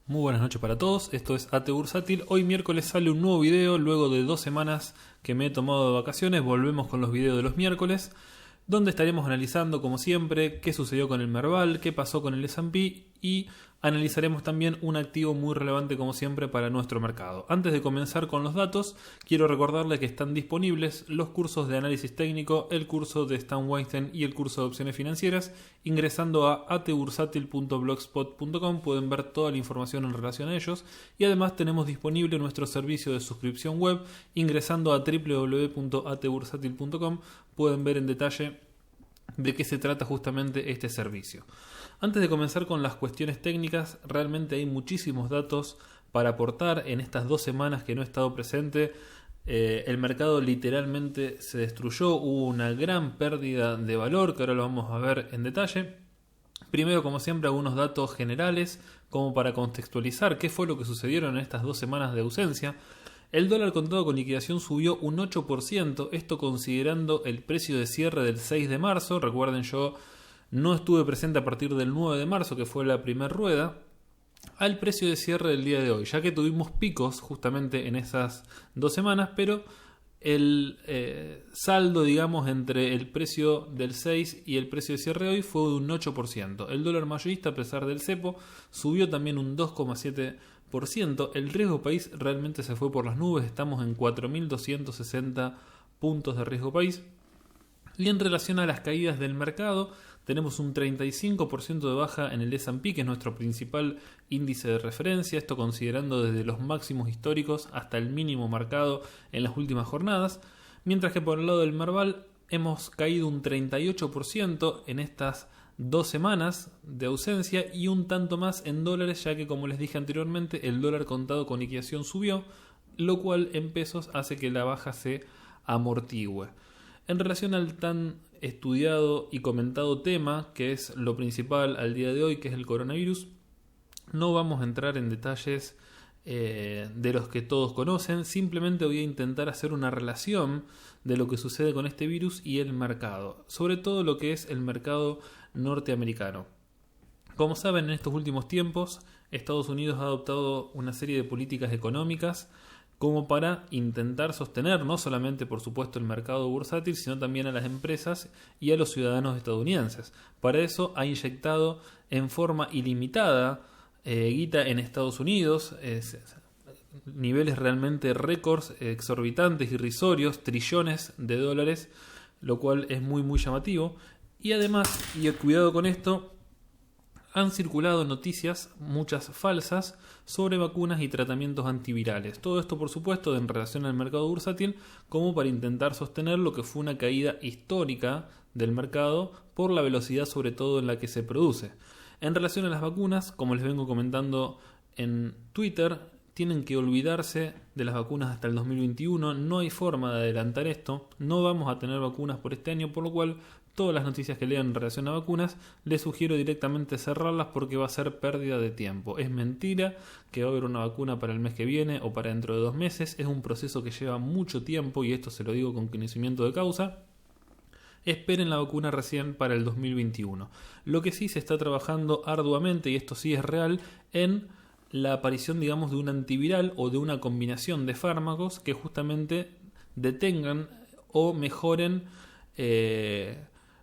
Muy buenas noches para todos, esto es AT Bursátil. Hoy miércoles sale un nuevo video, luego de 2 semanas que me he tomado de vacaciones, volvemos con los videos de los miércoles, donde estaremos analizando, como siempre, qué sucedió con el Merval, qué pasó con el S&P y analizaremos también un activo muy relevante, como siempre, para nuestro mercado. Antes de comenzar con los datos, quiero recordarles que están disponibles los cursos de análisis técnico, el curso de Stan Weinstein y el curso de opciones financieras. Ingresando a atbursatil.blogspot.com pueden ver toda la información en relación a ellos, y además tenemos disponible nuestro servicio de suscripción web. Ingresando a www.atbursatil.com pueden ver en detalle de qué se trata justamente este servicio. Antes de comenzar con las cuestiones técnicas, realmente hay muchísimos datos para aportar. En estas 2 semanas que no he estado presente, el mercado literalmente se destruyó, hubo una gran pérdida de valor que ahora lo vamos a ver en detalle. Primero, como siempre, algunos datos generales como para contextualizar qué fue lo que sucedieron en estas 2 semanas de ausencia. El dólar contado con liquidación subió un 8%, esto considerando el precio de cierre del 6 de marzo. Recuerden, yo no estuve presente a partir del 9 de marzo, que fue la primera rueda, al precio de cierre del día de hoy, ya que tuvimos picos justamente en esas 2 semanas, pero el saldo, digamos, entre el precio del 6 y el precio de cierre de hoy fue de un 8%. El dólar mayorista, a pesar del cepo, subió también un 2,7%. El riesgo país realmente se fue por las nubes, estamos en 4.260 puntos de riesgo país. Y en relación a las caídas del mercado, tenemos un 35% de baja en el S&P, que es nuestro principal índice de referencia, esto considerando desde los máximos históricos hasta el mínimo marcado en las últimas jornadas, mientras que por el lado del Merval hemos caído un 38% en estas 2 semanas de ausencia y un tanto más en dólares, ya que, como les dije anteriormente, el dólar contado con liquidación subió, lo cual en pesos hace que la baja se amortigüe. En relación al tan estudiado y comentado tema, que es lo principal al día de hoy, que es el coronavirus, no vamos a entrar en detalles de los que todos conocen. Simplemente voy a intentar hacer una relación de lo que sucede con este virus y el mercado, sobre todo lo que es el mercado norteamericano. Como saben, en estos últimos tiempos Estados Unidos ha adoptado una serie de políticas económicas como para intentar sostener no solamente, por supuesto, el mercado bursátil, sino también a las empresas y a los ciudadanos estadounidenses. Para eso ha inyectado en forma ilimitada guita en Estados Unidos, niveles realmente récords, exorbitantes, irrisorios, trillones de dólares, lo cual es muy muy llamativo. Y además, y cuidado con esto, han circulado noticias, muchas falsas, sobre vacunas y tratamientos antivirales. Todo esto, por supuesto, en relación al mercado bursátil, como para intentar sostener lo que fue una caída histórica del mercado por la velocidad, sobre todo, en la que se produce. En relación a las vacunas, como les vengo comentando en Twitter, tienen que olvidarse de las vacunas hasta el 2021. No hay forma de adelantar esto. No vamos a tener vacunas por este año, por lo cual todas las noticias que lean en relación a vacunas, les sugiero directamente cerrarlas porque va a ser pérdida de tiempo. Es mentira que va a haber una vacuna para el mes que viene o para dentro de 2 meses. Es un proceso que lleva mucho tiempo y esto se lo digo con conocimiento de causa. Esperen la vacuna recién para el 2021. Lo que sí se está trabajando arduamente, y esto sí es real, en la aparición, digamos, de un antiviral o de una combinación de fármacos que justamente detengan o mejoren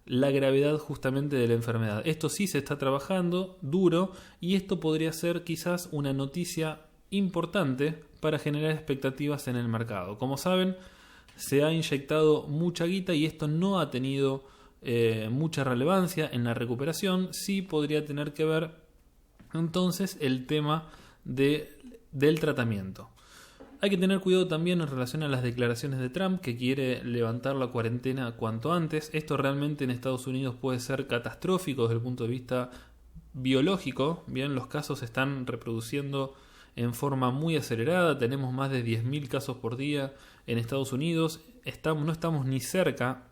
la gravedad justamente de la enfermedad. Esto sí se está trabajando duro y esto podría ser quizás una noticia importante para generar expectativas en el mercado. Como saben, se ha inyectado mucha guita y esto no ha tenido mucha relevancia en la recuperación. Sí podría tener que ver entonces el tema del tratamiento. Hay que tener cuidado también en relación a las declaraciones de Trump, que quiere levantar la cuarentena cuanto antes. Esto realmente en Estados Unidos puede ser catastrófico desde el punto de vista biológico. Bien, los casos se están reproduciendo en forma muy acelerada. Tenemos más de 10.000 casos por día en Estados Unidos. No estamos ni cerca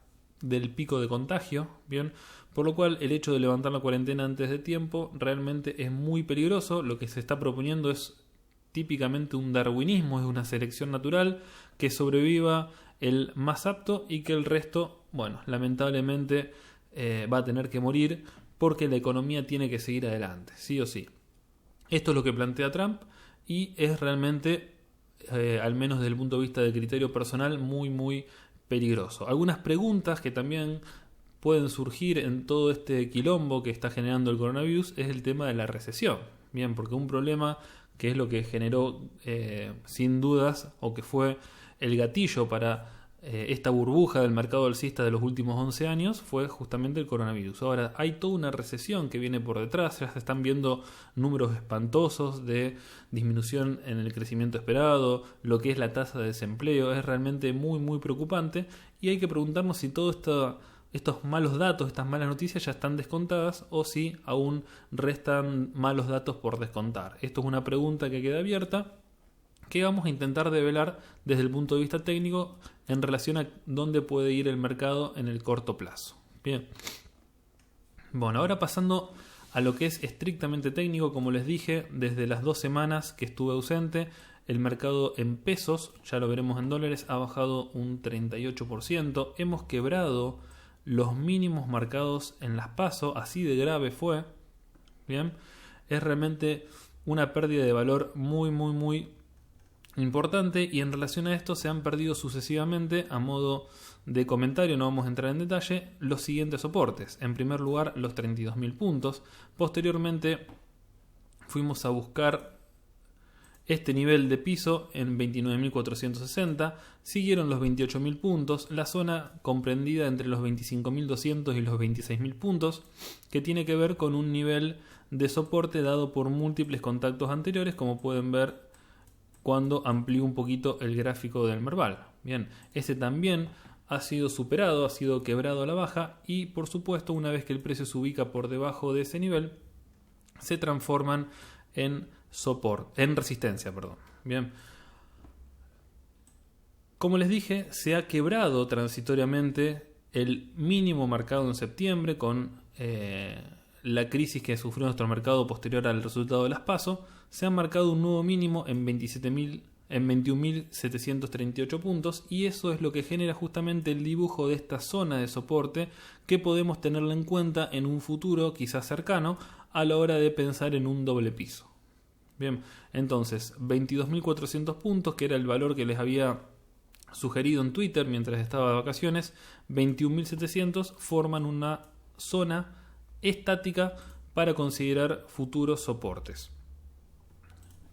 del pico de contagio. Bien, por lo cual el hecho de levantar la cuarentena antes de tiempo realmente es muy peligroso. Lo que se está proponiendo es típicamente un darwinismo, es una selección natural, que sobreviva el más apto y que el resto, bueno, lamentablemente va a tener que morir porque la economía tiene que seguir adelante, sí o sí. Esto es lo que plantea Trump y es realmente, al menos desde el punto de vista de criterio personal, muy muy peligroso. Algunas preguntas que también pueden surgir en todo este quilombo que está generando el coronavirus es el tema de la recesión. Bien, porque un problema que es lo que generó sin dudas o que fue el gatillo para esta burbuja del mercado alcista de los últimos 11 años fue justamente el coronavirus. Ahora hay toda una recesión que viene por detrás, ya se están viendo números espantosos de disminución en el crecimiento esperado, lo que es la tasa de desempleo es realmente muy muy preocupante y hay que preguntarnos si todo estos malos datos, estas malas noticias ya están descontadas o si aún restan malos datos por descontar. Esto es una pregunta que queda abierta que vamos a intentar develar desde el punto de vista técnico en relación a dónde puede ir el mercado en el corto plazo. Bien. Bueno, ahora pasando a lo que es estrictamente técnico, como les dije, desde las 2 semanas que estuve ausente, el mercado en pesos, ya lo veremos en dólares, ha bajado un 38%. Hemos quebrado los mínimos marcados en las PASO, así de grave fue. Bien, es realmente una pérdida de valor muy importante y en relación a esto se han perdido sucesivamente, a modo de comentario, no vamos a entrar en detalle, los siguientes soportes. En primer lugar, los 32.000 puntos. Posteriormente fuimos a buscar este nivel de piso en 29.460, siguieron los 28.000 puntos, la zona comprendida entre los 25.200 y los 26.000 puntos, que tiene que ver con un nivel de soporte dado por múltiples contactos anteriores, como pueden ver cuando amplío un poquito el gráfico del Merval. Bien, ese también ha sido superado, ha sido quebrado a la baja y por supuesto una vez que el precio se ubica por debajo de ese nivel, se transforman en resistencia. Bien. Como les dije, se ha quebrado transitoriamente el mínimo marcado en septiembre con la crisis que sufrió nuestro mercado posterior al resultado de las PASO. Se ha marcado un nuevo mínimo en 21.738 puntos y eso es lo que genera justamente el dibujo de esta zona de soporte que podemos tenerla en cuenta en un futuro quizás cercano a la hora de pensar en un doble piso. Bien, entonces 22.400 puntos, que era el valor que les había sugerido en Twitter mientras estaba de vacaciones, 21.700 forman una zona estática para considerar futuros soportes.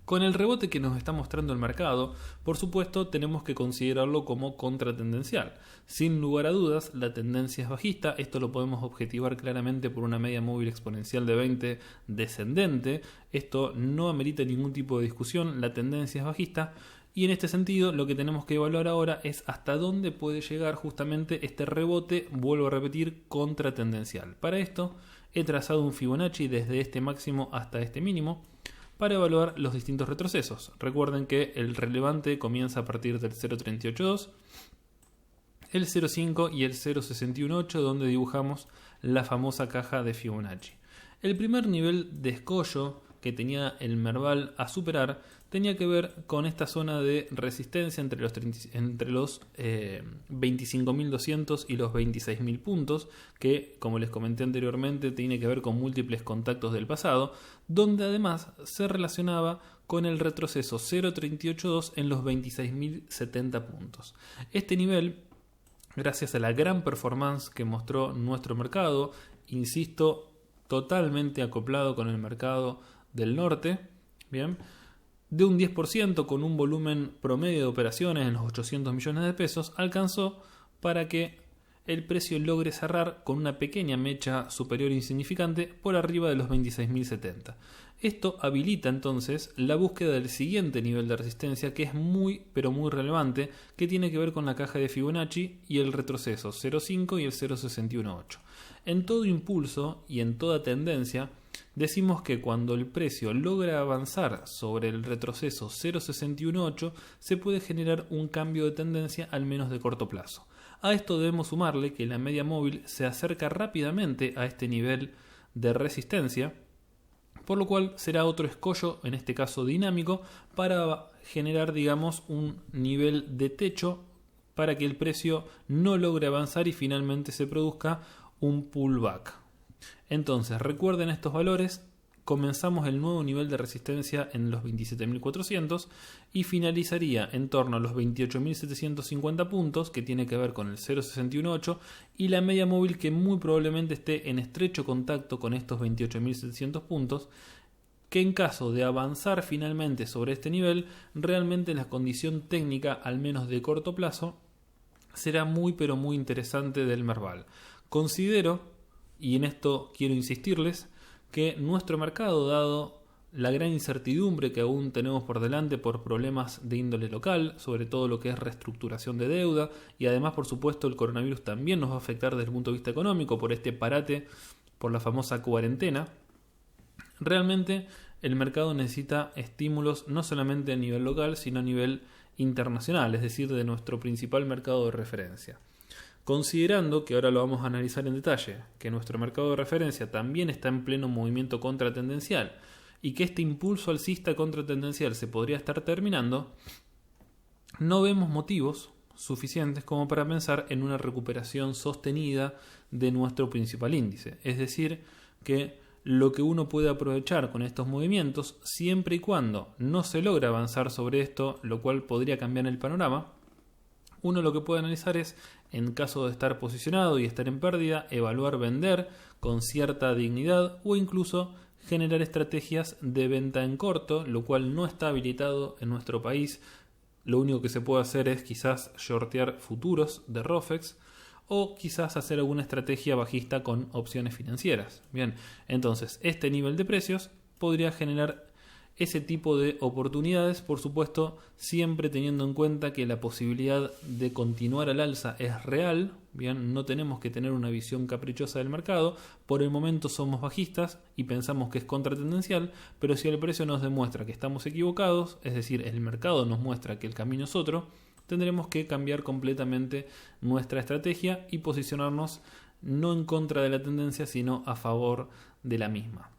Con el rebote que nos está mostrando el mercado, por supuesto tenemos que considerarlo como contratendencial. Sin lugar a dudas, la tendencia es bajista, esto lo podemos objetivar claramente por una media móvil exponencial de 20 descendente, esto no amerita ningún tipo de discusión, la tendencia es bajista y en este sentido lo que tenemos que evaluar ahora es hasta dónde puede llegar justamente este rebote, vuelvo a repetir, contratendencial. Para esto he trazado un Fibonacci desde este máximo hasta este mínimo, para evaluar los distintos retrocesos. Recuerden que el relevante comienza a partir del 0.382, el 0.5 y el 0.618, donde dibujamos la famosa caja de Fibonacci. El primer nivel de escollo que tenía el Merval a superar tenía que ver con esta zona de resistencia entre los 25.200 y los 26.000 puntos, que, como les comenté anteriormente, tiene que ver con múltiples contactos del pasado, donde además se relacionaba con el retroceso 0.382 en los 26.070 puntos. Este nivel, gracias a la gran performance que mostró nuestro mercado, insisto, totalmente acoplado con el mercado del norte, bien, de un 10% con un volumen promedio de operaciones en los 800 millones de pesos, alcanzó para que el precio logre cerrar con una pequeña mecha superior insignificante por arriba de los 26.070. Esto habilita entonces la búsqueda del siguiente nivel de resistencia, que es muy pero muy relevante, que tiene que ver con la caja de Fibonacci y el retroceso 0.5 y el 0.618. En todo impulso y en toda tendencia, decimos que cuando el precio logra avanzar sobre el retroceso 0.618 se puede generar un cambio de tendencia al menos de corto plazo. A esto debemos sumarle que la media móvil se acerca rápidamente a este nivel de resistencia, por lo cual será otro escollo, en este caso dinámico, para generar, digamos, un nivel de techo para que el precio no logre avanzar y finalmente se produzca un pullback. Entonces, recuerden estos valores comenzamos el nuevo nivel de resistencia en los 27.400 y finalizaría en torno a los 28.750 puntos, que tiene que ver con el 0.618, y la media móvil que muy probablemente esté en estrecho contacto con estos 28.700 puntos, que en caso de avanzar finalmente sobre este nivel, realmente la condición técnica, al menos de corto plazo, será muy pero muy interesante del Merval. Considero, y en esto quiero insistirles, que nuestro mercado, dado la gran incertidumbre que aún tenemos por delante por problemas de índole local, sobre todo lo que es reestructuración de deuda, y además por supuesto el coronavirus también nos va a afectar desde el punto de vista económico por este parate, por la famosa cuarentena, realmente el mercado necesita estímulos no solamente a nivel local, sino a nivel internacional, es decir, de nuestro principal mercado de referencia. Considerando, que ahora lo vamos a analizar en detalle, que nuestro mercado de referencia también está en pleno movimiento contratendencial y que este impulso alcista contratendencial se podría estar terminando, no vemos motivos suficientes como para pensar en una recuperación sostenida de nuestro principal índice. Es decir, que lo que uno puede aprovechar con estos movimientos, siempre y cuando no se logra avanzar sobre esto, lo cual podría cambiar el panorama, uno lo que puede analizar es, en caso de estar posicionado y estar en pérdida, evaluar vender con cierta dignidad o incluso generar estrategias de venta en corto, lo cual no está habilitado en nuestro país. Lo único que se puede hacer es quizás shortear futuros de ROFEX o quizás hacer alguna estrategia bajista con opciones financieras. Bien, entonces este nivel de precios podría generar ese tipo de oportunidades, por supuesto, siempre teniendo en cuenta que la posibilidad de continuar al alza es real. Bien, no tenemos que tener una visión caprichosa del mercado. Por el momento somos bajistas y pensamos que es contratendencial, pero si el precio nos demuestra que estamos equivocados, es decir, el mercado nos muestra que el camino es otro, tendremos que cambiar completamente nuestra estrategia y posicionarnos no en contra de la tendencia, sino a favor de la misma.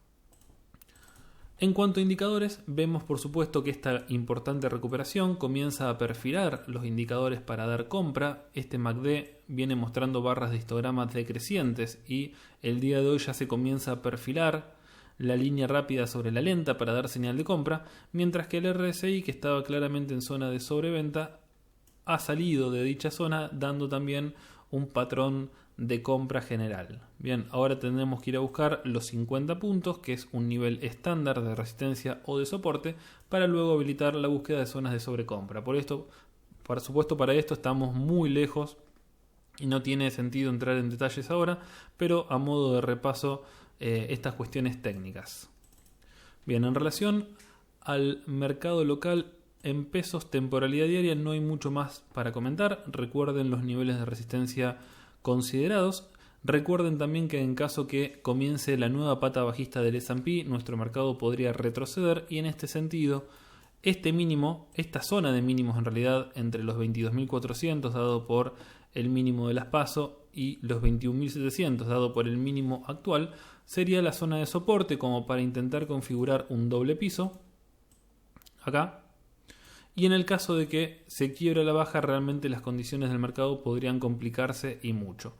En cuanto a indicadores, vemos por supuesto que esta importante recuperación comienza a perfilar los indicadores para dar compra. Este MACD viene mostrando barras de histogramas decrecientes y el día de hoy ya se comienza a perfilar la línea rápida sobre la lenta para dar señal de compra, mientras que el RSI, que estaba claramente en zona de sobreventa, ha salido de dicha zona dando también un patrón de compra general. Bien, ahora tendremos que ir a buscar los 50 puntos, que es un nivel estándar de resistencia o de soporte, para luego habilitar la búsqueda de zonas de sobrecompra. Por supuesto, para esto estamos muy lejos y no tiene sentido entrar en detalles ahora, pero a modo de repaso estas cuestiones técnicas. Bien, en relación al mercado local en pesos, temporalidad diaria, no hay mucho más para comentar. Recuerden los niveles de resistencia considerados. Recuerden también que en caso que comience la nueva pata bajista del S&P, nuestro mercado podría retroceder y en este sentido, este mínimo, esta zona de mínimos en realidad entre los 22.400 dado por el mínimo de las PASO y los 21.700 dado por el mínimo actual, sería la zona de soporte como para intentar configurar un doble piso acá. Y en el caso de que se quiebra la baja, realmente las condiciones del mercado podrían complicarse y mucho.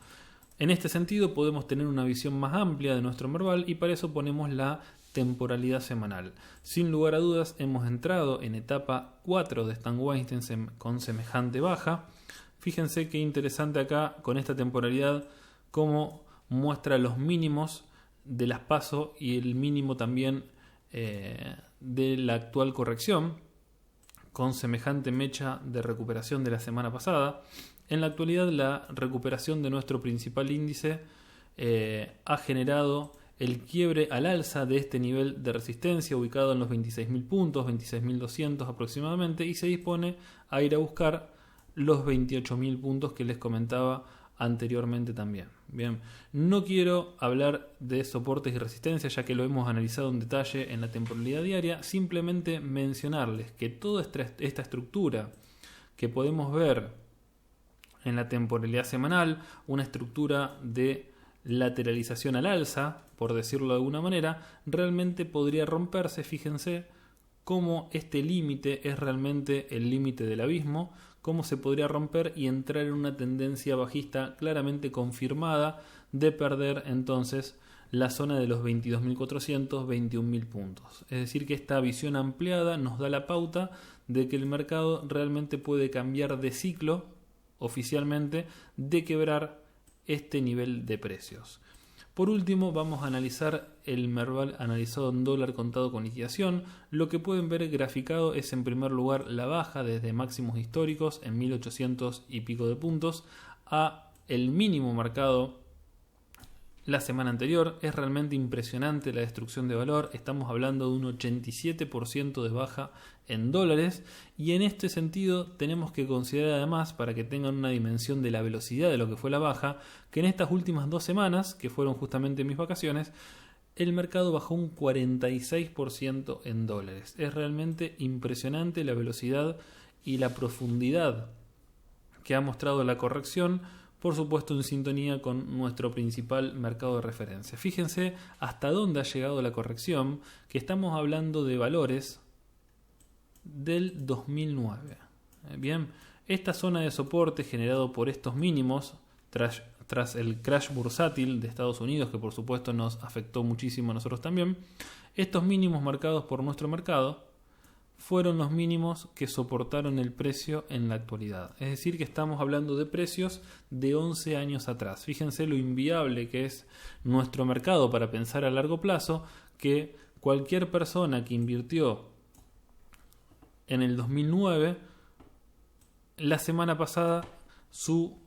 En este sentido podemos tener una visión más amplia de nuestro Merval y para eso ponemos la temporalidad semanal. Sin lugar a dudas hemos entrado en etapa 4 de Stan Weinstein con semejante baja. Fíjense qué interesante acá con esta temporalidad cómo muestra los mínimos de las PASO y el mínimo también de la actual corrección, con semejante mecha de recuperación de la semana pasada. En la actualidad la recuperación de nuestro principal índice ha generado el quiebre al alza de este nivel de resistencia ubicado en los 26.000 puntos, 26.200 aproximadamente, y se dispone a ir a buscar los 28.000 puntos que les comentaba anteriormente también. Bien, no quiero hablar de soportes y resistencias ya que lo hemos analizado en detalle en la temporalidad diaria, simplemente mencionarles que toda esta estructura que podemos ver en la temporalidad semanal, una estructura de lateralización al alza, por decirlo de alguna manera, realmente podría romperse. Fíjense cómo este límite es realmente el límite del abismo, cómo se podría romper y entrar en una tendencia bajista claramente confirmada de perder entonces la zona de los 22.400, 21.000 puntos. Es decir, que esta visión ampliada nos da la pauta de que el mercado realmente puede cambiar de ciclo oficialmente, de quebrar este nivel de precios. Por último, vamos a analizar el Merval analizado en dólar contado con liquidación. Lo que pueden ver graficado es, en primer lugar, la baja desde máximos históricos en 1800 y pico de puntos a el mínimo marcado la semana anterior. Es realmente impresionante la destrucción de valor. Estamos hablando de un 87% de baja en dólares, y en este sentido tenemos que considerar además, para que tengan una dimensión de la velocidad de lo que fue la baja, que en estas últimas 2 semanas, que fueron justamente mis vacaciones, el mercado bajó un 46% en dólares. Es realmente impresionante la velocidad y la profundidad que ha mostrado la corrección, por supuesto en sintonía con nuestro principal mercado de referencia. Fíjense hasta dónde ha llegado la corrección, que estamos hablando de valores del 2009. Bien, esta zona de soporte generado por estos mínimos tras el crash bursátil de Estados Unidos, que por supuesto nos afectó muchísimo a nosotros también, estos mínimos marcados por nuestro mercado fueron los mínimos que soportaron el precio en la actualidad. Es decir, que estamos hablando de precios de 11 años atrás. Fíjense lo inviable que es nuestro mercado para pensar a largo plazo, que cualquier persona que invirtió en el 2009, la semana pasada su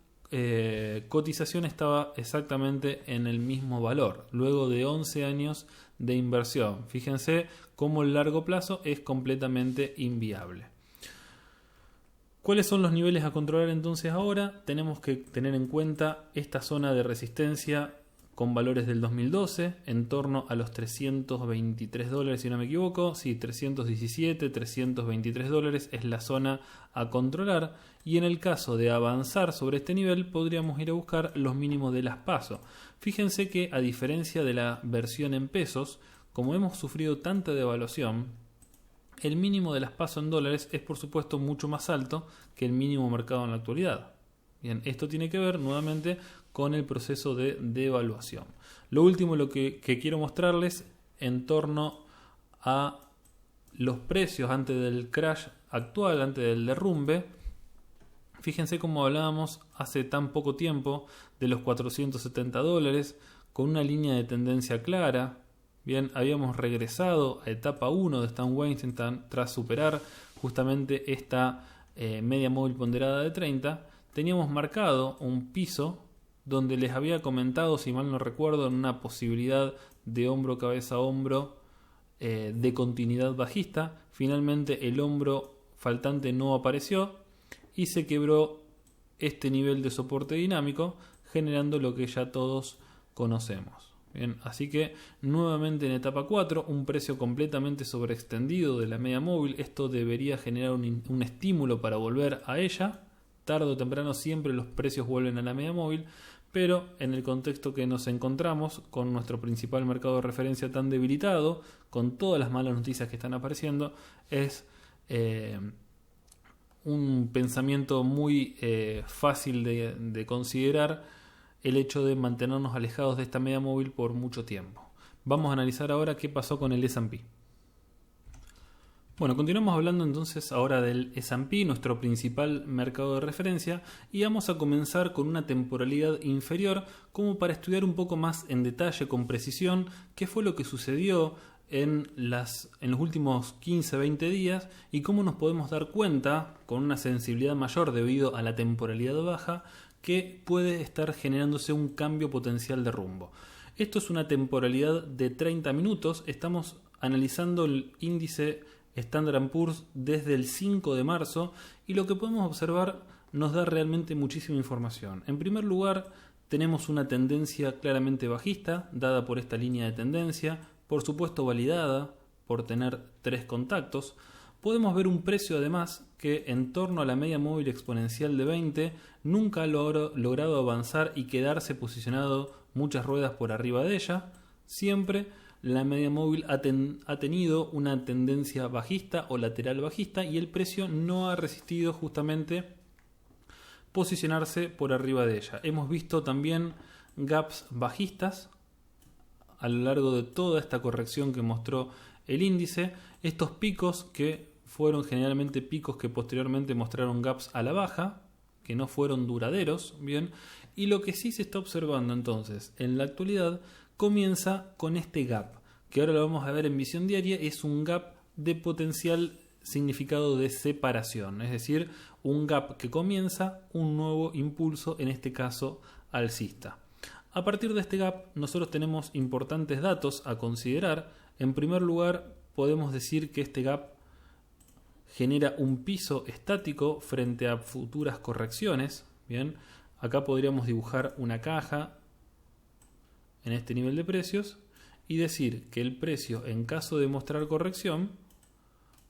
cotización estaba exactamente en el mismo valor, luego de 11 años de inversión. Fíjense cómo el largo plazo es completamente inviable. ¿Cuáles son los niveles a controlar entonces ahora? Tenemos que tener en cuenta esta zona de resistencia con valores del 2012, en torno a los 323 dólares, si no me equivoco. Sí, 317, 323 dólares es la zona a controlar. Y en el caso de avanzar sobre este nivel, podríamos ir a buscar los mínimos de las PASO. Fíjense que, a diferencia de la versión en pesos, como hemos sufrido tanta devaluación, el mínimo de las PASO en dólares es por supuesto mucho más alto que el mínimo marcado en la actualidad. Bien, esto tiene que ver nuevamente con el proceso de devaluación. Lo último que quiero mostrarles en torno a los precios antes del crash actual, antes del derrumbe. Fíjense cómo hablábamos hace tan poco tiempo de los 470 dólares con una línea de tendencia clara. Bien, habíamos regresado a etapa 1 de Stan Weinstein tras superar justamente esta media móvil ponderada de 30. Teníamos marcado un piso donde les había comentado, si mal no recuerdo, en una posibilidad de hombro, cabeza, hombro de continuidad bajista. Finalmente el hombro faltante no apareció y se quebró este nivel de soporte dinámico, generando lo que ya todos conocemos. Bien, así que nuevamente en etapa 4, un precio completamente sobreextendido de la media móvil. Esto debería generar un estímulo para volver a ella. Tarde o temprano siempre los precios vuelven a la media móvil, pero en el contexto que nos encontramos, con nuestro principal mercado de referencia tan debilitado, con todas las malas noticias que están apareciendo, es un pensamiento muy fácil de considerar el hecho de mantenernos alejados de esta media móvil por mucho tiempo. Vamos a analizar ahora qué pasó con el S&P. Bueno, continuamos hablando entonces ahora del S&P, nuestro principal mercado de referencia, y vamos a comenzar con una temporalidad inferior como para estudiar un poco más en detalle, con precisión, qué fue lo que sucedió en los últimos 15-20 días y cómo nos podemos dar cuenta, con una sensibilidad mayor debido a la temporalidad baja, que puede estar generándose un cambio potencial de rumbo. Esto es una temporalidad de 30 minutos, estamos analizando el índice Standard & Poor's desde el 5 de marzo y lo que podemos observar nos da realmente muchísima información. En primer lugar, tenemos una tendencia claramente bajista dada por esta línea de tendencia, por supuesto validada por tener 3 contactos. Podemos ver un precio además que en torno a la media móvil exponencial de 20 nunca ha logrado avanzar y quedarse posicionado muchas ruedas por arriba de ella. Siempre la media móvil ha tenido una tendencia bajista o lateral bajista y el precio no ha resistido justamente posicionarse por arriba de ella. Hemos visto también gaps bajistas a lo largo de toda esta corrección que mostró el índice, estos picos que fueron generalmente picos que posteriormente mostraron gaps a la baja, que no fueron duraderos, bien, y lo que sí se está observando entonces en la actualidad comienza con este gap, que ahora lo vamos a ver en visión diaria, es un gap de potencial significado de separación, es decir, un gap que comienza un nuevo impulso, en este caso alcista. A partir de este gap nosotros tenemos importantes datos a considerar. En primer lugar, podemos decir que este gap genera un piso estático frente a futuras correcciones. Bien, acá podríamos dibujar una caja en este nivel de precios y decir que el precio, en caso de mostrar corrección,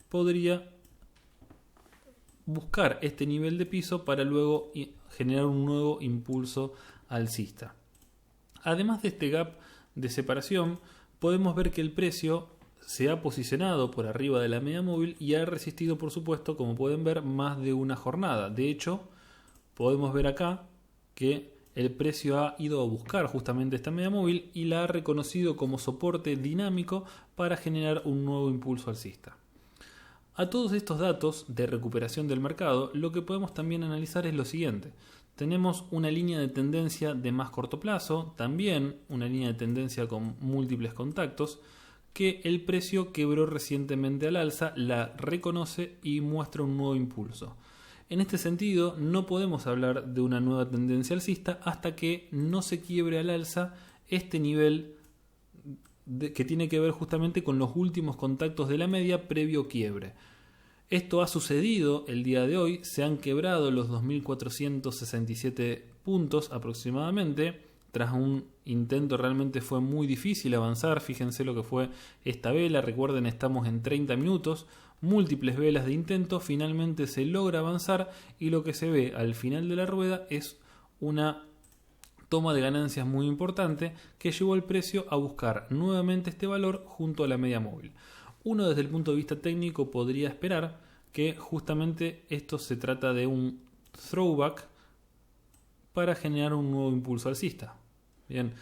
podría buscar este nivel de piso para luego generar un nuevo impulso alcista. Además de este gap de separación, podemos ver que el precio se ha posicionado por arriba de la media móvil y ha resistido, por supuesto, como pueden ver, más de una jornada. De hecho, podemos ver acá que el precio ha ido a buscar justamente esta media móvil y la ha reconocido como soporte dinámico para generar un nuevo impulso alcista. A todos estos datos de recuperación del mercado, lo que podemos también analizar es lo siguiente. Tenemos una línea de tendencia de más corto plazo, también una línea de tendencia con múltiples contactos, que el precio quebró recientemente al alza, la reconoce y muestra un nuevo impulso. En este sentido, no podemos hablar de una nueva tendencia alcista hasta que no se quiebre al alza este nivel que tiene que ver justamente con los últimos contactos de la media previo quiebre. Esto ha sucedido el día de hoy, se han quebrado los 2.467 puntos aproximadamente. Tras un intento realmente fue muy difícil avanzar, fíjense lo que fue esta vela, recuerden estamos en 30 minutos, múltiples velas de intento, finalmente se logra avanzar y lo que se ve al final de la rueda es una toma de ganancias muy importante que llevó al precio a buscar nuevamente este valor junto a la media móvil. Uno desde el punto de vista técnico podría esperar que justamente esto se trata de un throwback para generar un nuevo impulso alcista. Bien,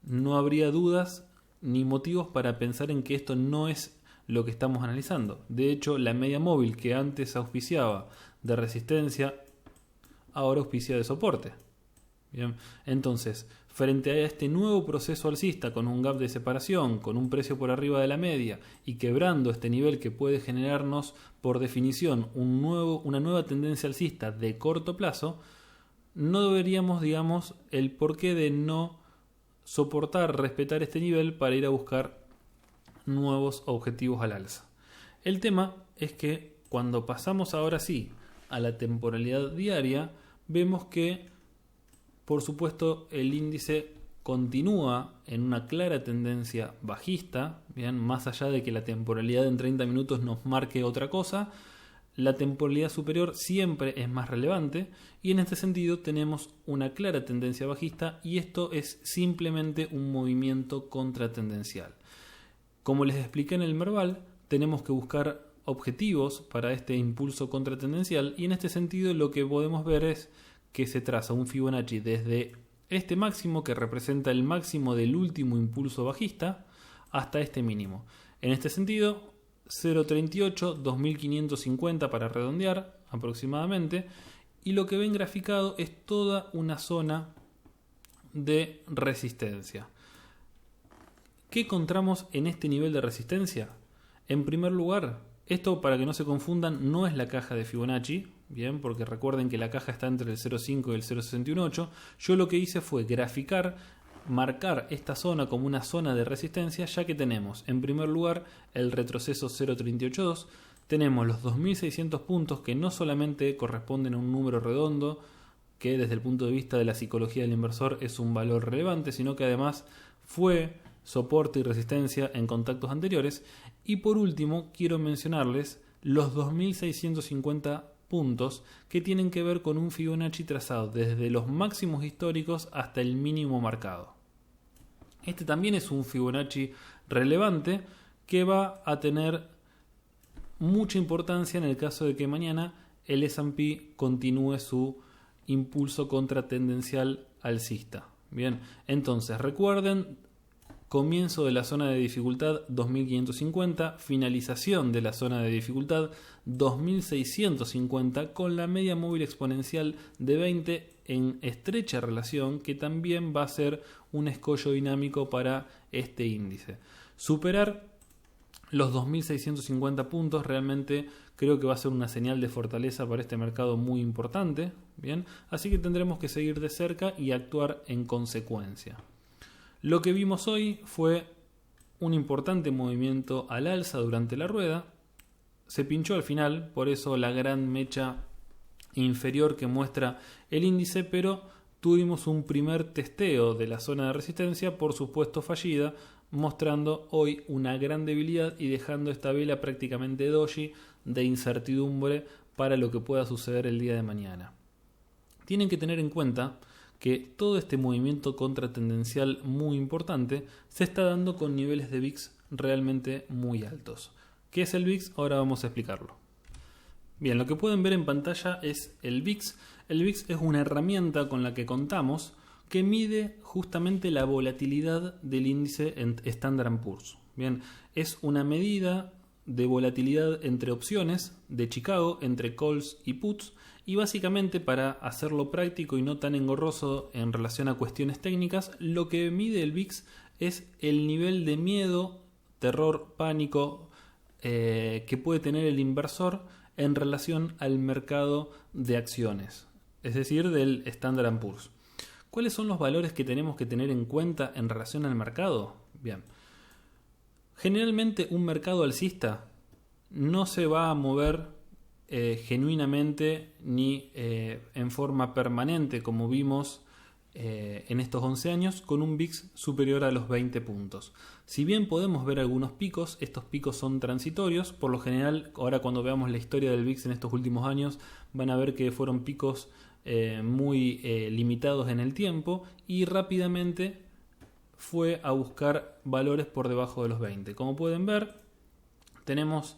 no habría dudas ni motivos para pensar en que esto no es lo que estamos analizando. De hecho, la media móvil que antes auspiciaba de resistencia, ahora auspicia de soporte. Bien, entonces, frente a este nuevo proceso alcista con un gap de separación, con un precio por arriba de la media y quebrando este nivel que puede generarnos por definición una nueva tendencia alcista de corto plazo, no deberíamos, digamos, el porqué de no soportar, respetar este nivel para ir a buscar nuevos objetivos al alza. El tema es que cuando pasamos ahora sí a la temporalidad diaria, vemos que por supuesto el índice continúa en una clara tendencia bajista, bien, más allá de que la temporalidad en 30 minutos nos marque otra cosa, la temporalidad superior siempre es más relevante y en este sentido tenemos una clara tendencia bajista y esto es simplemente un movimiento contratendencial. Como les expliqué en el Merval, tenemos que buscar objetivos para este impulso contratendencial y en este sentido lo que podemos ver es que se traza un Fibonacci desde este máximo que representa el máximo del último impulso bajista hasta este mínimo. En este sentido, 0.38, 2550 para redondear aproximadamente, y lo que ven graficado es toda una zona de resistencia. ¿Qué encontramos en este nivel de resistencia? En primer lugar, esto para que no se confundan no es la caja de Fibonacci, bien, porque recuerden que la caja está entre el 0.5 y el 0.618. Yo lo que hice fue graficar, marcar esta zona como una zona de resistencia, ya que tenemos en primer lugar el retroceso 0.382, tenemos los 2.600 puntos que no solamente corresponden a un número redondo, que desde el punto de vista de la psicología del inversor es un valor relevante, sino que además fue soporte y resistencia en contactos anteriores. Y por último quiero mencionarles los 2.650 puntos que tienen que ver con un Fibonacci trazado desde los máximos históricos hasta el mínimo marcado. Este también es un Fibonacci relevante que va a tener mucha importancia en el caso de que mañana el S&P continúe su impulso contratendencial alcista. Bien, entonces recuerden comienzo de la zona de dificultad 2550, finalización de la zona de dificultad 2650 con la media móvil exponencial de 20 en estrecha relación, que también va a ser un escollo dinámico para este índice. Superar los 2650 puntos realmente creo que va a ser una señal de fortaleza para este mercado muy importante, ¿bien? Así que tendremos que seguir de cerca y actuar en consecuencia. Lo que vimos hoy fue un importante movimiento al alza durante la rueda. Se pinchó al final, por eso la gran mecha inferior que muestra el índice, pero tuvimos un primer testeo de la zona de resistencia, por supuesto fallida, mostrando hoy una gran debilidad y dejando esta vela prácticamente doji de incertidumbre para lo que pueda suceder el día de mañana. Tienen que tener en cuenta que todo este movimiento contratendencial muy importante se está dando con niveles de VIX realmente muy altos. ¿Qué es el VIX? Ahora vamos a explicarlo. Bien, lo que pueden ver en pantalla es el VIX. El VIX es una herramienta con la que contamos que mide justamente la volatilidad del índice Standard & Poor's. Bien, es una medida de volatilidad entre opciones de Chicago, entre calls y puts, y básicamente, para hacerlo práctico y no tan engorroso en relación a cuestiones técnicas, lo que mide el VIX es el nivel de miedo, terror, pánico que puede tener el inversor en relación al mercado de acciones, es decir, del Standard & Poor's. ¿Cuáles son los valores que tenemos que tener en cuenta en relación al mercado? Bien, generalmente un mercado alcista no se va a mover genuinamente ni en forma permanente, como vimos en estos 11 años, con un VIX superior a los 20 puntos. Si bien podemos ver algunos picos, estos picos son transitorios. Por lo general, ahora cuando veamos la historia del VIX en estos últimos años, van a ver que fueron picos muy limitados en el tiempo y rápidamente fue a buscar valores por debajo de los 20. Como pueden ver, tenemos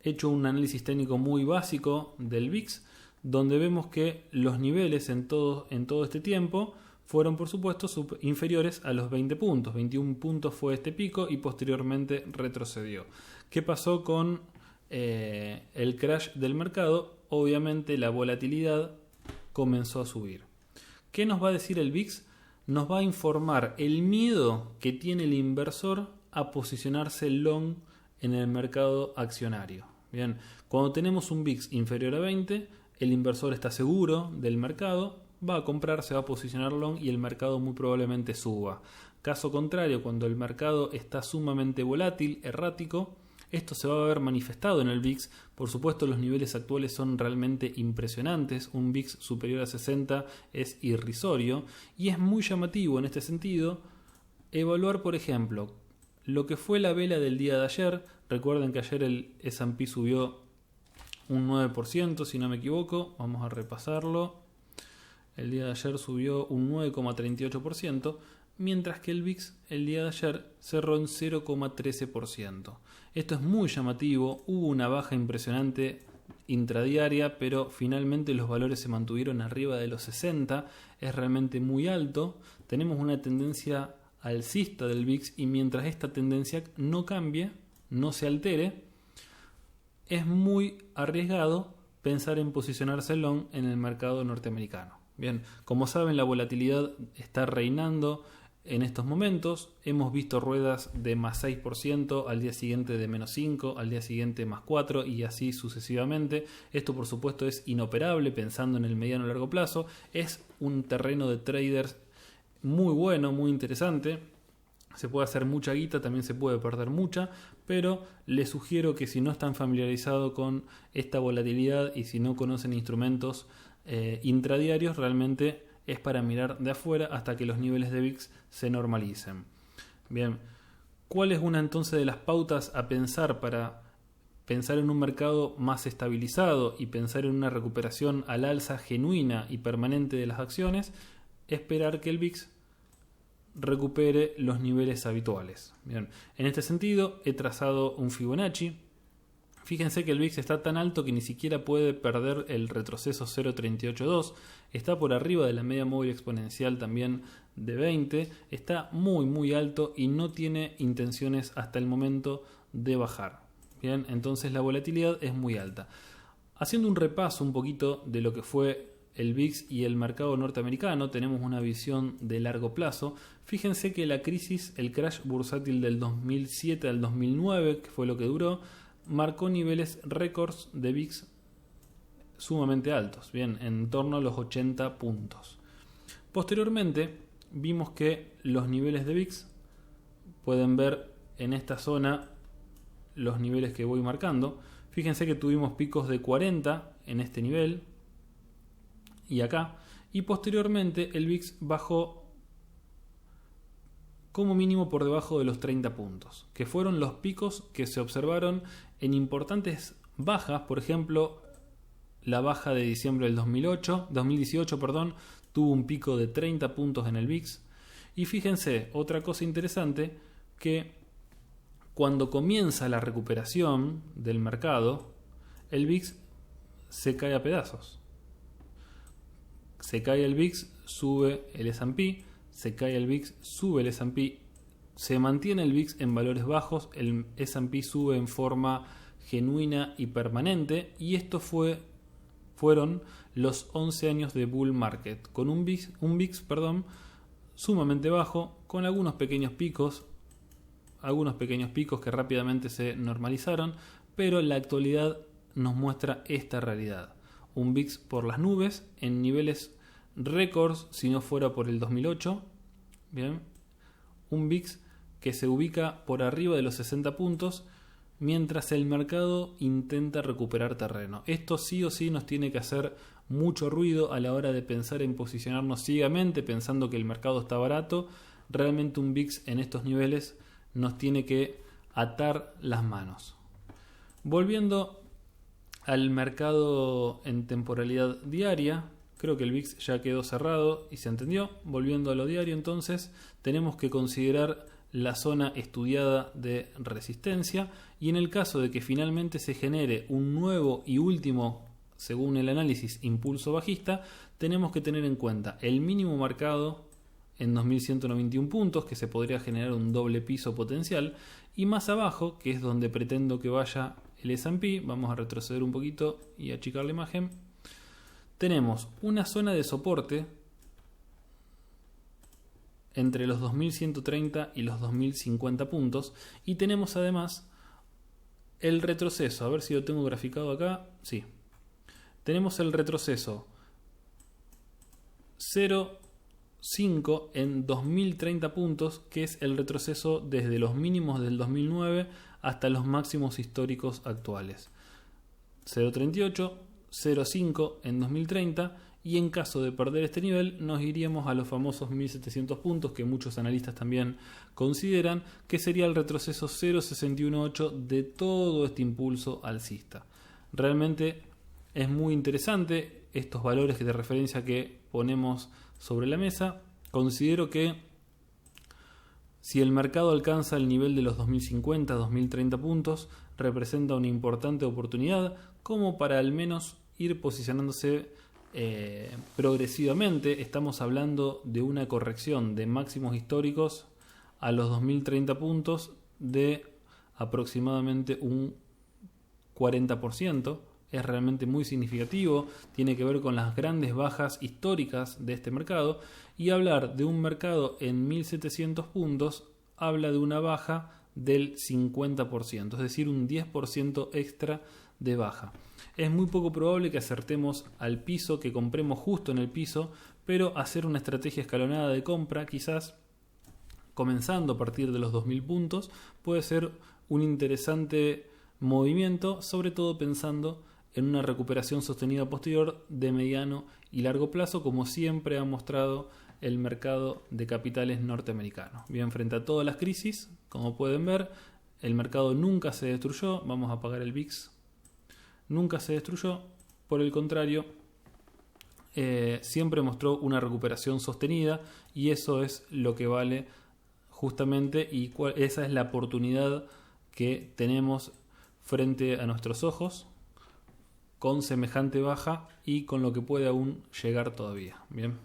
hecho un análisis técnico muy básico del VIX, donde vemos que los niveles en todo este tiempo fueron, por supuesto, inferiores a los 20 puntos. 21 puntos fue este pico y posteriormente retrocedió. ¿Qué pasó con el crash del mercado? Obviamente la volatilidad comenzó a subir. ¿Qué nos va a decir el VIX? Nos va a informar el miedo que tiene el inversor a posicionarse long en el mercado accionario. Bien, cuando tenemos un VIX inferior a 20, el inversor está seguro del mercado, va a comprar, se va a posicionar long y el mercado muy probablemente suba. Caso contrario, cuando el mercado está sumamente volátil, errático, esto se va a ver manifestado en el VIX. Por supuesto, los niveles actuales son realmente impresionantes. Un VIX superior a 60 es irrisorio y es muy llamativo en este sentido evaluar, por ejemplo, lo que fue la vela del día de ayer. Recuerden que ayer el S&P subió un 9%, si no me equivoco. Vamos a repasarlo. El día de ayer subió un 9,38%, mientras que el VIX el día de ayer cerró en 0,13%. Esto es muy llamativo. Hubo una baja impresionante intradiaria, pero finalmente los valores se mantuvieron arriba de los 60. Es realmente muy alto. Tenemos una tendencia alcista del VIX y mientras esta tendencia no cambie, no se altere, es muy arriesgado pensar en posicionarse long en el mercado norteamericano. Bien, como saben, la volatilidad está reinando en estos momentos. Hemos visto ruedas de más 6%, al día siguiente de menos 5%, al día siguiente más 4% y así sucesivamente. Esto, por supuesto, es inoperable pensando en el mediano y largo plazo. Es un terreno de traders muy bueno, muy interesante. Se puede hacer mucha guita, también se puede perder mucha, pero les sugiero que si no están familiarizados con esta volatilidad y si no conocen instrumentos intradiarios, realmente es para mirar de afuera hasta que los niveles de VIX se normalicen. Bien, ¿cuál es una entonces de las pautas a pensar para pensar en un mercado más estabilizado y pensar en una recuperación al alza genuina y permanente de las acciones? Esperar que el VIX recupere los niveles habituales. Bien, en este sentido he trazado un Fibonacci. Fíjense que el VIX está tan alto que ni siquiera puede perder el retroceso 0.382, está por arriba de la media móvil exponencial también de 20, está muy alto y no tiene intenciones hasta el momento de bajar. Bien, entonces la volatilidad es muy alta. Haciendo un repaso un poquito de lo que fue el VIX y el mercado norteamericano, tenemos una visión de largo plazo. Fíjense que la crisis, el crash bursátil del 2007 al 2009, que fue lo que duró, marcó niveles récords de VIX sumamente altos, bien, en torno a los 80 puntos. Posteriormente vimos que los niveles de VIX, pueden ver en esta zona los niveles que voy marcando. Fíjense que tuvimos picos de 40 en este nivel y acá, y posteriormente el VIX bajó como mínimo por debajo de los 30 puntos, que fueron los picos que se observaron en importantes bajas. Por ejemplo, la baja de diciembre del 2018 tuvo un pico de 30 puntos en el VIX. Y fíjense, otra cosa interesante, que cuando comienza la recuperación del mercado, el VIX se cae a pedazos. Se cae el VIX, sube el S&P, se cae el VIX, sube el S&P, se mantiene el VIX en valores bajos, el S&P sube en forma genuina y permanente, y esto fueron los 11 años de bull market, con un VIX sumamente bajo, con algunos pequeños picos que rápidamente se normalizaron, pero la actualidad nos muestra esta realidad. Un VIX por las nubes, en niveles récords si no fuera por el 2008. Bien, un VIX que se ubica por arriba de los 60 puntos mientras el mercado intenta recuperar terreno. Esto sí o sí nos tiene que hacer mucho ruido a la hora de pensar en posicionarnos ciegamente pensando que el mercado está barato. Realmente un VIX en estos niveles nos tiene que atar las manos. Volviendo al mercado en temporalidad diaria, creo que el VIX ya quedó cerrado y se entendió. Volviendo a lo diario, entonces, tenemos que considerar la zona estudiada de resistencia, y en el caso de que finalmente se genere un nuevo y último, según el análisis, impulso bajista, tenemos que tener en cuenta el mínimo marcado en 2191 puntos, que se podría generar un doble piso potencial, y más abajo, que es donde pretendo que vaya el S&P, vamos a retroceder un poquito y achicar la imagen, tenemos una zona de soporte entre los 2130 y los 2050 puntos, y tenemos además el retroceso, a ver si lo tengo graficado acá, sí, tenemos el retroceso 0,5 en 2030 puntos, que es el retroceso desde los mínimos del 2009 hasta los máximos históricos actuales. 0,38, 0,5 en 2030, y en caso de perder este nivel nos iríamos a los famosos 1700 puntos, que muchos analistas también consideran que sería el retroceso 0,618 de todo este impulso alcista. Realmente es muy interesante estos valores de referencia que ponemos sobre la mesa. Considero que si el mercado alcanza el nivel de los 2050, 2030 puntos, representa una importante oportunidad como para al menos ir posicionándose progresivamente. Estamos hablando de una corrección de máximos históricos a los 2030 puntos de aproximadamente un 40%. Es realmente muy significativo, tiene que ver con las grandes bajas históricas de este mercado, y hablar de un mercado en 1700 puntos habla de una baja del 50%, es decir, un 10% extra de baja. Es muy poco probable que acertemos al piso, que compremos justo en el piso, pero hacer una estrategia escalonada de compra, quizás comenzando a partir de los 2000 puntos, puede ser un interesante movimiento, sobre todo pensando en una recuperación sostenida posterior de mediano y largo plazo, como siempre ha mostrado el mercado de capitales norteamericano. Bien, frente a todas las crisis, como pueden ver, el mercado nunca se destruyó. Vamos a apagar el VIX. Nunca se destruyó, por el contrario, siempre mostró una recuperación sostenida, y eso es lo que vale justamente, y esa es la oportunidad que tenemos frente a nuestros ojos, con semejante baja y con lo que puede aún llegar todavía. Bien.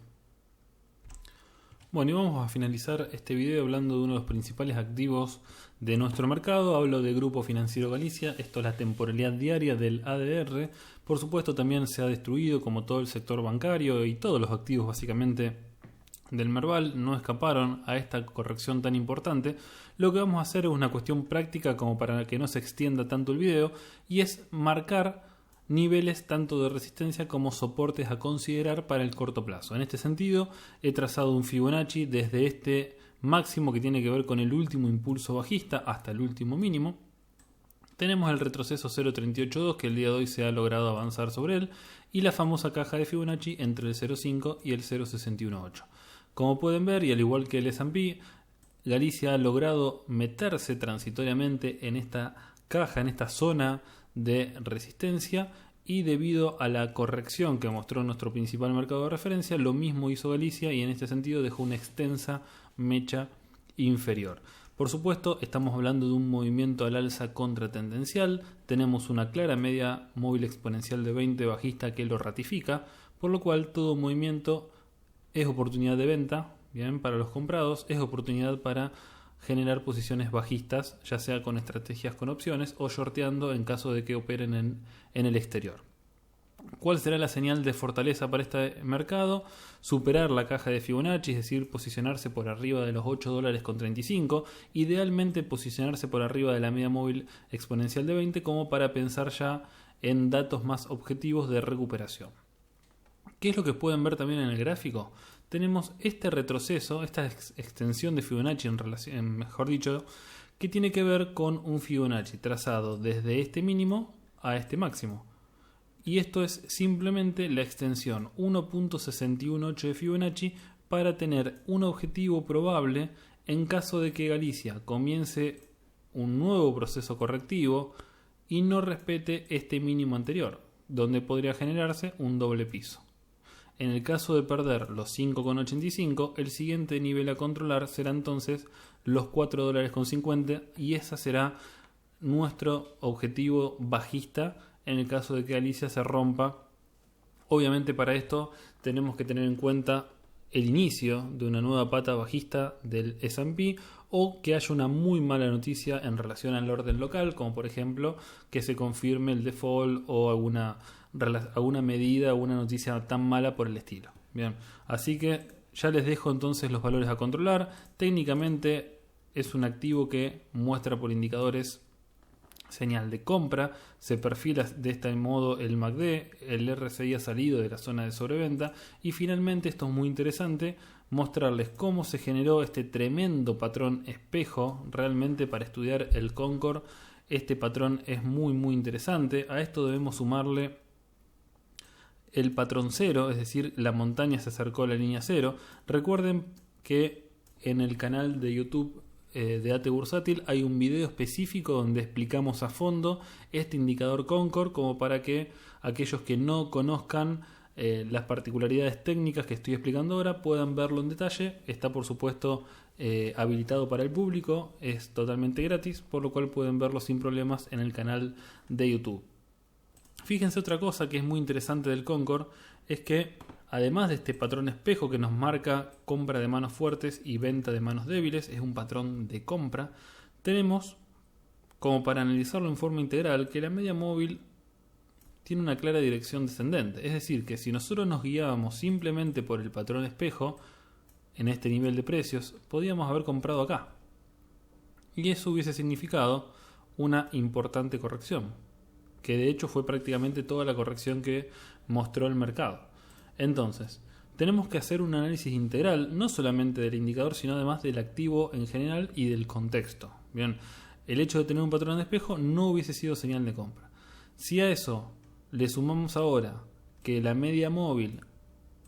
Bueno, y vamos a finalizar este video hablando de uno de los principales activos de nuestro mercado. Hablo de Grupo Financiero Galicia. Esto es la temporalidad diaria del ADR. Por supuesto, también se ha destruido, como todo el sector bancario y todos los activos básicamente del Merval. No escaparon a esta corrección tan importante. Lo que vamos a hacer es una cuestión práctica, como para que no se extienda tanto el video, y es marcar niveles tanto de resistencia como soportes a considerar para el corto plazo. En este sentido, he trazado un Fibonacci desde este máximo que tiene que ver con el último impulso bajista hasta el último mínimo. Tenemos el retroceso 0.382 que el día de hoy se ha logrado avanzar sobre él, y la famosa caja de Fibonacci entre el 0.5 y el 0.618. Como pueden ver, y al igual que el S&P, Galicia ha logrado meterse transitoriamente en esta caja, en esta zona de resistencia, y debido a la corrección que mostró nuestro principal mercado de referencia, lo mismo hizo Galicia y en este sentido dejó una extensa mecha inferior. Por supuesto, estamos hablando de un movimiento al alza contratendencial. Tenemos una clara media móvil exponencial de 20 bajista que lo ratifica, por lo cual todo movimiento es oportunidad de venta, bien, para los comprados, es oportunidad para generar posiciones bajistas, ya sea con estrategias con opciones o shorteando en caso de que operen en el exterior. ¿Cuál será la señal de fortaleza para este mercado? Superar la caja de Fibonacci, es decir, posicionarse por arriba de los $8.35, idealmente posicionarse por arriba de la media móvil exponencial de 20 como para pensar ya en datos más objetivos de recuperación. ¿Qué es lo que pueden ver también en el gráfico? Tenemos este retroceso, esta extensión de Fibonacci mejor dicho, que tiene que ver con un Fibonacci trazado desde este mínimo a este máximo. Y esto es simplemente la extensión 1.618 de Fibonacci para tener un objetivo probable en caso de que Galicia comience un nuevo proceso correctivo y no respete este mínimo anterior, donde podría generarse un doble piso. En el caso de perder los 5,85, el siguiente nivel a controlar será entonces los $4.50 y ese será nuestro objetivo bajista en el caso de que Galicia se rompa. Obviamente para esto tenemos que tener en cuenta el inicio de una nueva pata bajista del S&P o que haya una muy mala noticia en relación al orden local, como por ejemplo que se confirme el default o alguna medida, alguna noticia tan mala por el estilo. Bien, así que ya les dejo entonces los valores a controlar. Técnicamente es un activo que muestra por indicadores señal de compra, se perfila de este modo el MACD, el RSI ha salido de la zona de sobreventa y finalmente, esto es muy interesante, mostrarles cómo se generó este tremendo patrón espejo realmente para estudiar el Concord. Este patrón es muy interesante. A esto debemos sumarle el patrón cero, es decir, la montaña se acercó a la línea cero. Recuerden que en el canal de YouTube de AT Bursátil hay un video específico donde explicamos a fondo este indicador Concord, como para que aquellos que no conozcan las particularidades técnicas que estoy explicando ahora puedan verlo en detalle. Está por supuesto habilitado para el público, es totalmente gratis, por lo cual pueden verlo sin problemas en el canal de YouTube. Fíjense, otra cosa que es muy interesante del Concord es que además de este patrón espejo que nos marca compra de manos fuertes y venta de manos débiles, es un patrón de compra, tenemos, como para analizarlo en forma integral, que la media móvil tiene una clara dirección descendente. Es decir, que si nosotros nos guiábamos simplemente por el patrón espejo en este nivel de precios, podíamos haber comprado acá. Y eso hubiese significado una importante corrección, que de hecho fue prácticamente toda la corrección que mostró el mercado. Entonces, tenemos que hacer un análisis integral, no solamente del indicador, sino además del activo en general y del contexto. Bien, el hecho de tener un patrón de espejo no hubiese sido señal de compra. Si a eso le sumamos ahora que la media móvil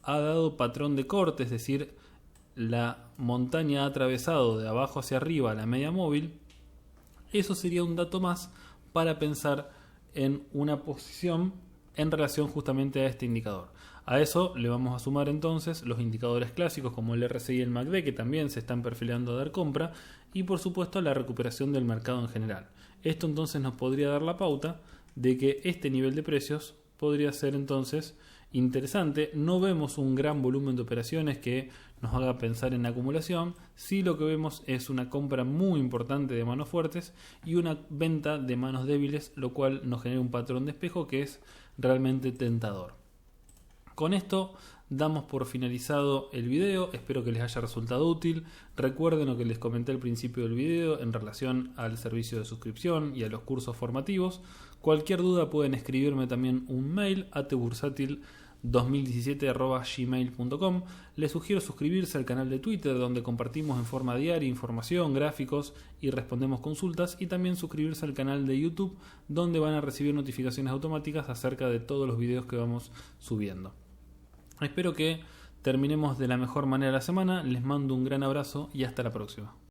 ha dado patrón de corte, es decir, la montaña ha atravesado de abajo hacia arriba la media móvil, eso sería un dato más para pensar en una posición en relación justamente a este indicador. A eso le vamos a sumar entonces los indicadores clásicos como el RSI y el MACD, que también se están perfilando a dar compra, y por supuesto la recuperación del mercado en general. Esto entonces nos podría dar la pauta de que este nivel de precios podría ser entonces interesante. No vemos un gran volumen de operaciones que nos haga pensar en acumulación. Sí, lo que vemos es una compra muy importante de manos fuertes y una venta de manos débiles, lo cual nos genera un patrón de espejo que es realmente tentador. Con esto damos por finalizado el video, espero que les haya resultado útil. Recuerden lo que les comenté al principio del video en relación al servicio de suscripción y a los cursos formativos. Cualquier duda pueden escribirme también un mail a tebursatil2017@gmail.com. Les sugiero suscribirse al canal de Twitter, donde compartimos en forma diaria información, gráficos y respondemos consultas, y también suscribirse al canal de YouTube, donde van a recibir notificaciones automáticas acerca de todos los videos que vamos subiendo. Espero que terminemos de la mejor manera la semana. Les mando un gran abrazo y hasta la próxima.